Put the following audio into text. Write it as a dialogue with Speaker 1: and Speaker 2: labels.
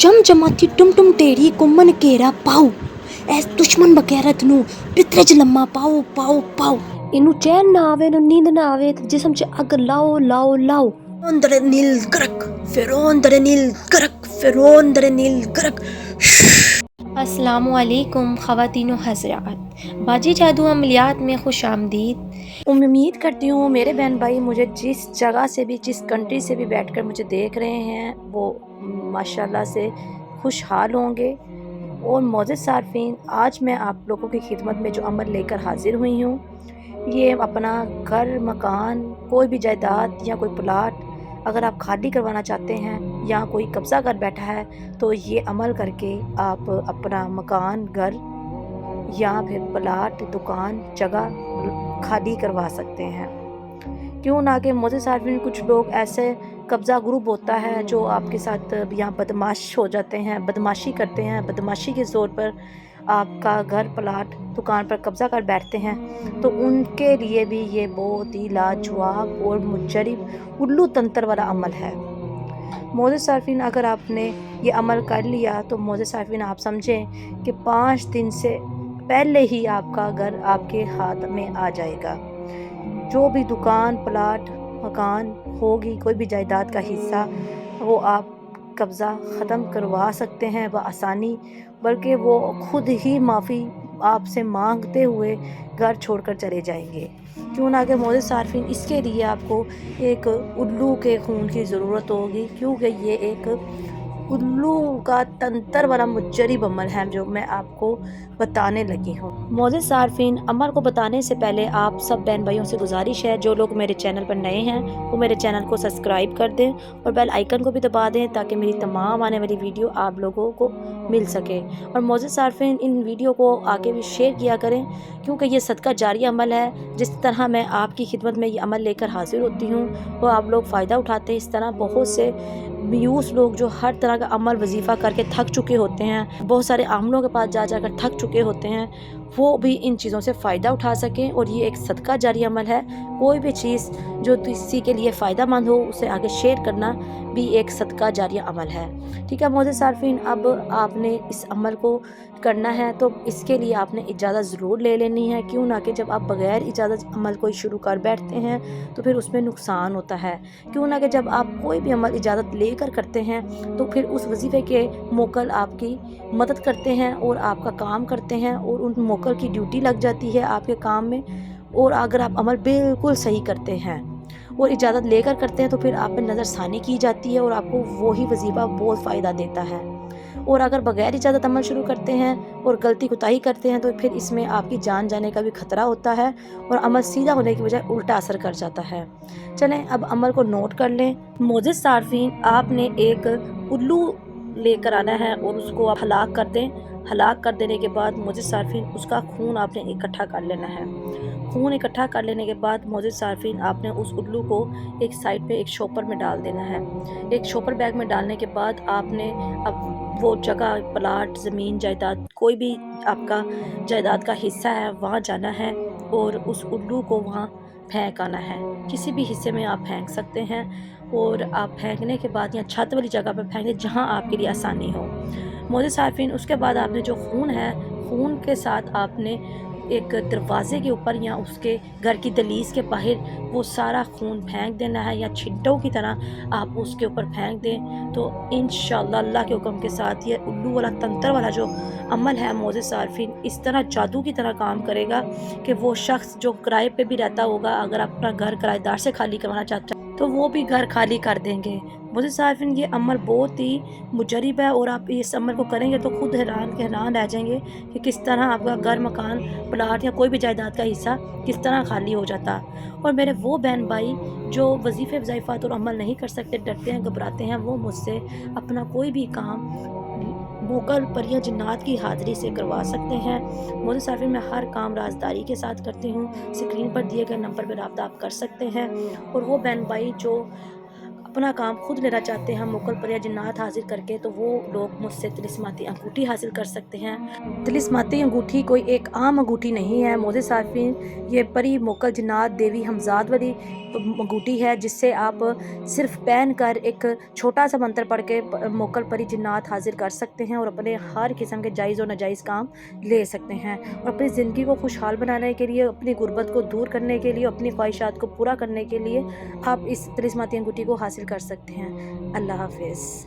Speaker 1: ਚਮਚਮਾਤੀ ਟੁਮ ਢੇੜੀ ਕੁੰਮਨ ਘੇਰਾ ਪਾਓ, ਐਸ ਦੁਸ਼ਮਣ ਬਗੈਰਤ ਨੂੰ ਪਿਤਰੇ ਚ ਲੰਮਾ ਪਾਓ ਪਾਓ ਪਾਓ। ਇਹਨੂੰ ਚੈਨ ਨਾ ਆਵੇ, ਇਹਨੂੰ ਨੀਂਦ ਨਾ ਆਵੇ, ਜਿਸਮ ਚ ਅੱਗ ਲਾਓ ਲਾਓ ਲਾਓ। ਅੰਦਰ ਨੀਲ ਕਰਕ ਫਿਰ ਅੰਦਰ ਨੀਲ ਕਰਕ ਫਿਰ ਅੰਦਰ ਨੀਲ ਕਰਕ। अस्सलामुअलैकुम ख़वातीन हज़रात, बाजी जादू अमलियात में खुश आमदीद। उम्मीद करती हूँ मेरे बहन भाई मुझे जिस जगह से भी, जिस कंट्री से भी बैठकर मुझे देख रहे हैं वो माशाल्लाह से खुशहाल होंगे। और मौजूद सार्फिन, आज मैं आप लोगों की खिदमत में जो अमल लेकर हाजिर हुई हूँ, ये अपना घर, मकान, कोई भी जायदाद या कोई प्लाट अगर आप खाली करवाना चाहते हैं या कोई कब्ज़ा कर बैठा है तो ये अमल करके आप अपना मकान, घर या फिर प्लाट, दुकान, जगह खाली करवा सकते हैं। क्यों ना कि मोज़े सार्फिन कुछ लोग ऐसे कब्ज़ा ग्रुप होता है जो आपके साथ यहाँ बदमाश हो जाते हैं, बदमाशी करते हैं, बदमाशी के ज़ोर पर आपका घर, प्लाट, दुकान पर कब्ज़ा कर बैठते हैं। तो उनके लिए भी ये बहुत ही लाजवाब और मुजरिब उल्लू तंत्र वाला अमल है। मोज़े सार्फिन, अगर आपने ये अमल कर लिया तो मोज़े सार्फिन आप समझें कि 5 दिन से पहले ही आपका घर आपके हाथ में आ जाएगा। जो भी दुकान, प्लाट, मकान होगी, कोई भी जायदाद का हिस्सा, वो आप कब्ज़ा ख़त्म करवा सकते हैं बआसानी, बल्कि वो खुद ही माफ़ी आपसे मांगते हुए घर छोड़कर चले जाएंगे। क्यों ना कि मोज़े सार्फिन, इसके लिए आपको एक उल्लू के खून की ज़रूरत होगी, क्योंकि ये एक उल्लू का तंत्र वाला मुजरिब अमल है जो मैं आपको बताने लगी हूँ। मोज़े सार्फिन, अमल को बताने से पहले आप सब बहन भाइयों से गुजारिश है, जो लोग मेरे चैनल पर नए हैं वो मेरे चैनल को सब्सक्राइब कर दें और बेल आइकन को भी दबा दें ताकि मेरी तमाम आने वाली वीडियो आप लोगों को मिल सके। और मोज़े सार्फिन, इन वीडियो को आगे भी शेयर किया करें, क्योंकि ये सदका जारी अमल है। जिस तरह मैं आपकी खिदमत में ये अमल लेकर हाजिर होती हूँ वो आप लोग फ़ायदा उठाते हैं। इस तरह बहुत से मायूस लोग जो हर तरह का अमल वजीफ़ा करके थक चुके होते हैं, बहुत सारे आमलों के पास जा जाकर थक चुके होते हैं, वो भी इन चीज़ों से फ़ायदा उठा सकें। और ये एक सदका जारी अमल है। कोई भी चीज़ जो किसी के लिए फ़ायदा मंद हो उसे आगे शेयर करना भी एक सदका जारिया अमल है। ठीक है मोज़े सार्फिन, अब आपने इस अमल को करना है तो इसके लिए आपने इजाज़त ज़रूर ले लेनी है। क्यों ना कि जब आप बग़ैर इजाज़त अमल कोई शुरू कर बैठते हैं तो फिर उसमें नुकसान होता है। क्यों ना कि जब आप कोई भी अमल इजाज़त लेकर करते हैं तो फिर उस वजीफ़े के मोकल आपकी मदद करते हैं और आपका काम करते हैं और उन मोकल की ड्यूटी लग जाती है आपके काम में। और अगर आप अमल बिल्कुल सही करते हैं और इजाज़त लेकर करते हैं तो फिर आप पे नज़र सानी की जाती है और आपको वही वजीफ़ा बहुत फ़ायदा देता है। और अगर बग़ैर इजाज़त अमल शुरू करते हैं और गलती कोताही करते हैं तो फिर इसमें आपकी जान जाने का भी ख़तरा होता है और अमल सीधा होने की बजाय उल्टा असर कर जाता है। चलें अब अमल को नोट कर लें। मोज़े सार्फिन, आपने एक उल्लू लेकर आना है और उसको आप हलाक कर दें। हलाक कर देने के बाद मोज़े सार्फिन, उसका खून आपने इकट्ठा कर लेना है। खून इकट्ठा कर लेने के बाद मोज़े सार्फिन, आपने उस उल्लू को एक साइड पे एक शॉपर में डाल देना है। एक शॉपर बैग में डालने के बाद आपने अब वो जगह, प्लाट, ज़मीन, जायदाद, कोई भी आपका जायदाद का हिस्सा है वहाँ जाना है और उस उल्लू को वहाँ फेंक आना है। किसी भी हिस्से में आप फेंक सकते हैं और आप फेंकने के बाद या छत वाली जगह पर फेंक दें जहाँ आपके लिए आसानी हो। मोज़े सार्फिन, उसके बाद आपने जो खून है, खून के साथ आपने एक दरवाज़े के ऊपर या उसके घर की दहलीज़ के बाहर वो सारा खून फेंक देना है या छिट्टों की तरह आप उसके ऊपर फेंक दें। तो इंशाअल्लाह अल्लाह के हुक्म के साथ ये उल्लू वाला तंत्र वाला जो अमल है मोज़े सार्फिन, इस तरह जादू की तरह काम करेगा कि वो शख्स जो किराए पे भी रहता होगा, अगर अपना घर किराएदार से खाली करवाना चाहता है तो वो भी घर खाली कर देंगे। मोज़े सार्फिन, ये अमल बहुत ही मुजरिब है और आप इस अमल को करेंगे तो खुद हैरान रह जाएंगे कि किस तरह आपका घर, मकान, प्लाट या कोई भी जायदाद का हिस्सा किस तरह खाली हो जाता। और मेरे वो बहन भाई जो वजीफ़े वज़ाइफ़ात और अमल नहीं कर सकते, डरते हैं, घबराते हैं, वो मुझसे अपना कोई भी काम मोकल, परियां, जिन्नात की हाज़िरी से करवा सकते हैं। मोज़े सार्फिन, मैं हर काम राज़दारी के साथ करती हूँ। स्क्रीन पर दिए गए नंबर पर रब्ता आप कर सकते हैं। और वो बहन भाई जो अपना काम खुद लेना चाहते हैं मोकल, परियां, जिन्नात हाजिर करके, तो वो लोग मुझसे तिलिस्माती अंगूठी हासिल कर सकते हैं। तिलिस्माती अंगूठी कोई एक आम अंगूठी नहीं है मोज़े सार्फिन, ये परी, मोकल, जिन्नात, देवी, हमजाद वाली انگوٹھی ہے جس سے آپ صرف پہن کر ایک چھوٹا سا منتر پڑھ کے موکل پری جنات حاضر کر سکتے ہیں اور اپنے ہر قسم کے جائز و ناجائز کام لے سکتے ہیں، اور اپنی زندگی کو خوشحال بنانے کے لیے، اپنی غربت کو دور کرنے کے لیے، اپنی خواہشات کو پورا کرنے کے لیے آپ اس طلسماتی انگوٹھی کو حاصل کر سکتے ہیں۔ اللہ حافظ۔